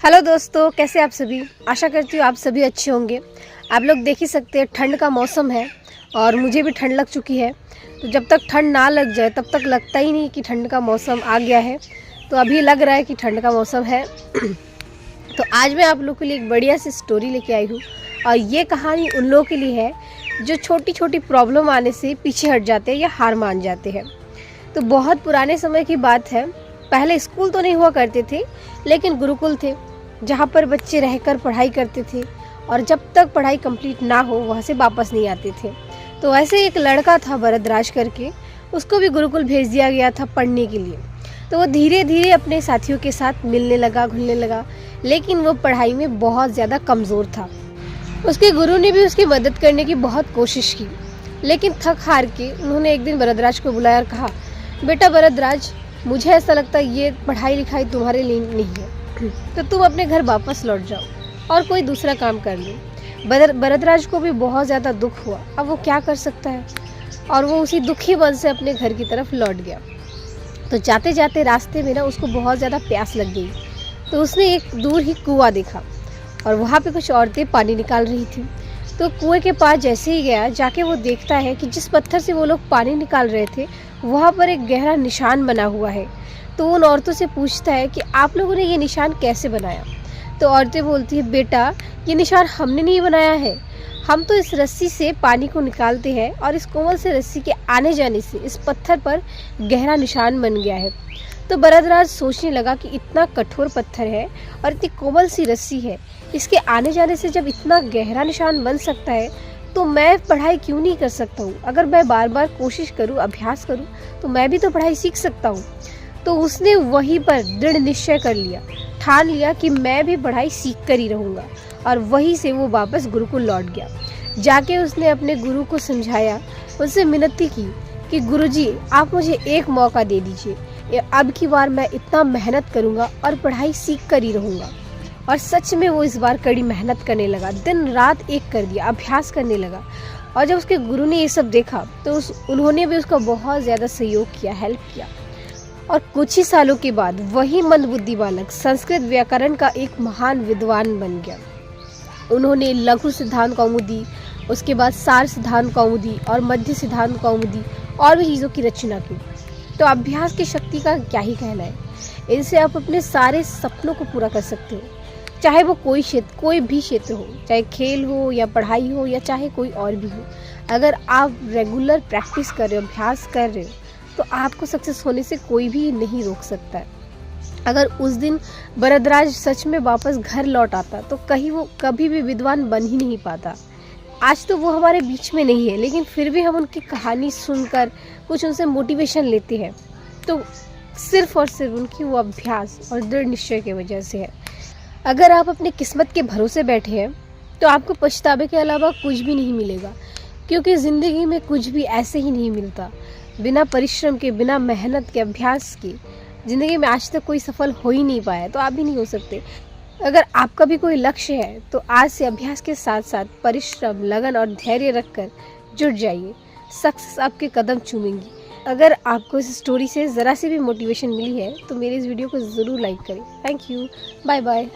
Hello दोस्तों, कैसे आप सभी। आशा करती हूँ आप सभी अच्छे होंगे। आप लोग देख ही सकते हैं ठंड का मौसम है और मुझे भी ठंड लग चुकी है। तो जब तक ठंड ना लग जाए तब तक लगता ही नहीं कि ठंड का मौसम आ गया है। तो अभी लग रहा है कि ठंड का मौसम है। तो आज मैं आप लोग के लिए एक बढ़िया सी स्टोरी लेके आई हूँ और ये कहानी उन लोगों के लिए है जो छोटी छोटी प्रॉब्लम आने से पीछे हट जाते हैं या हार मान जाते हैं। तो बहुत पुराने समय की बात है। पहले स्कूल तो नहीं हुआ करते थे, लेकिन गुरुकुल थे जहाँ पर बच्चे रहकर पढ़ाई करते थे और जब तक पढ़ाई कंप्लीट ना हो वहाँ से वापस नहीं आते थे। तो ऐसे एक लड़का था भरद्वाज करके, उसको भी गुरुकुल भेज दिया गया था पढ़ने के लिए। तो वो धीरे धीरे अपने साथियों के साथ मिलने लगा, घुलने लगा, लेकिन वो पढ़ाई में बहुत ज़्यादा कमज़ोर था। उसके गुरु ने भी उसकी मदद करने की बहुत कोशिश की, लेकिन थक हार के उन्होंने एक दिन भरद्वाज को बुलाया और कहा, बेटा भरद्वाज, मुझे ऐसा लगता है ये पढ़ाई लिखाई तुम्हारे लिए नहीं है, तो तुम अपने घर वापस लौट जाओ और कोई दूसरा काम कर लो। भरद्वाज को भी बहुत ज़्यादा दुख हुआ, अब वो क्या कर सकता है, और वो उसी दुखी मन से अपने घर की तरफ लौट गया। तो जाते जाते रास्ते में ना उसको बहुत ज़्यादा प्यास लग गई। तो उसने एक दूर ही कुआं देखा और वहाँ पे कुछ औरतें पानी निकाल रही थी। तो कुएं के पास जैसे ही गया, जाके वो देखता है कि जिस पत्थर से वो लोग पानी निकाल रहे थे वहाँ पर एक गहरा निशान बना हुआ है। तो उन औरतों से पूछता है कि आप लोगों ने ये निशान कैसे बनाया। तो औरतें बोलती है, बेटा ये निशान हमने नहीं बनाया है, हम तो इस रस्सी से पानी को निकालते हैं और इस कोमल से रस्सी के आने जाने से इस पत्थर पर गहरा निशान बन गया है। तो भरद्वाज सोचने लगा कि इतना कठोर पत्थर है और इतनी कोमल सी रस्सी है, इसके आने जाने से जब इतना गहरा निशान बन सकता है तो मैं पढ़ाई क्यों नहीं कर सकता हूँ। अगर मैं बार बार कोशिश करूँ, अभ्यास करूँ, तो मैं भी तो पढ़ाई सीख सकता हूँ। तो उसने वहीं पर दृढ़ निश्चय कर लिया, ठान लिया कि मैं भी पढ़ाई सीख कर ही रहूँगा। और वहीं से वो वापस गुरुकुल लौट गया। जाके उसने अपने गुरु को समझाया, उनसे मिन्नती की कि गुरुजी आप मुझे एक मौका दे दीजिए, अब की बार मैं इतना मेहनत करूँगा और पढ़ाई सीख कर ही रहूँगा। और सच में वो इस बार कड़ी मेहनत करने लगा, दिन रात एक कर दिया, अभ्यास करने लगा। और जब उसके गुरु ने ये सब देखा तो उन्होंने भी उसका बहुत ज़्यादा सहयोग किया, हेल्प किया। और कुछ ही सालों के बाद वही मंदबुद्धि बालक संस्कृत व्याकरण का एक महान विद्वान बन गया। उन्होंने लघु सिद्धांत कौमुदी, उसके बाद सार सिद्धांत कौमुदी और मध्य सिद्धांत कौमुदी और भी चीज़ों की रचना की। तो अभ्यास की शक्ति का क्या ही कहना है, इनसे आप अपने सारे सपनों को पूरा कर सकते हो, चाहे वो कोई भी क्षेत्र हो, चाहे खेल हो या पढ़ाई हो या चाहे कोई और भी हो। अगर आप रेगुलर प्रैक्टिस कर रहे हो, अभ्यास कर रहे हो, तो आपको सक्सेस होने से कोई भी नहीं रोक सकता है। अगर उस दिन भरद्वाज सच में वापस घर लौट आता तो कहीं वो कभी भी विद्वान बन ही नहीं पाता। आज तो वो हमारे बीच में नहीं है, लेकिन फिर भी हम उनकी कहानी सुनकर कुछ उनसे मोटिवेशन लेते हैं, तो सिर्फ और सिर्फ उनकी वो अभ्यास और दृढ़ निश्चय की वजह से है। अगर आप अपनी किस्मत के भरोसे बैठे हैं तो आपको पछतावे के अलावा कुछ भी नहीं मिलेगा, क्योंकि ज़िंदगी में कुछ भी ऐसे ही नहीं मिलता। बिना परिश्रम के, बिना मेहनत के, अभ्यास के ज़िंदगी में आज तक कोई सफल हो ही नहीं पाया, तो आप भी नहीं हो सकते। अगर आपका भी कोई लक्ष्य है तो आज से अभ्यास के साथ साथ परिश्रम, लगन और धैर्य रखकर जुट जाइए, सक्सेस आपके कदम चूमेंगी। अगर आपको इस स्टोरी से ज़रा सी भी मोटिवेशन मिली है तो मेरे इस वीडियो को ज़रूर लाइक करें। Thank you, bye bye.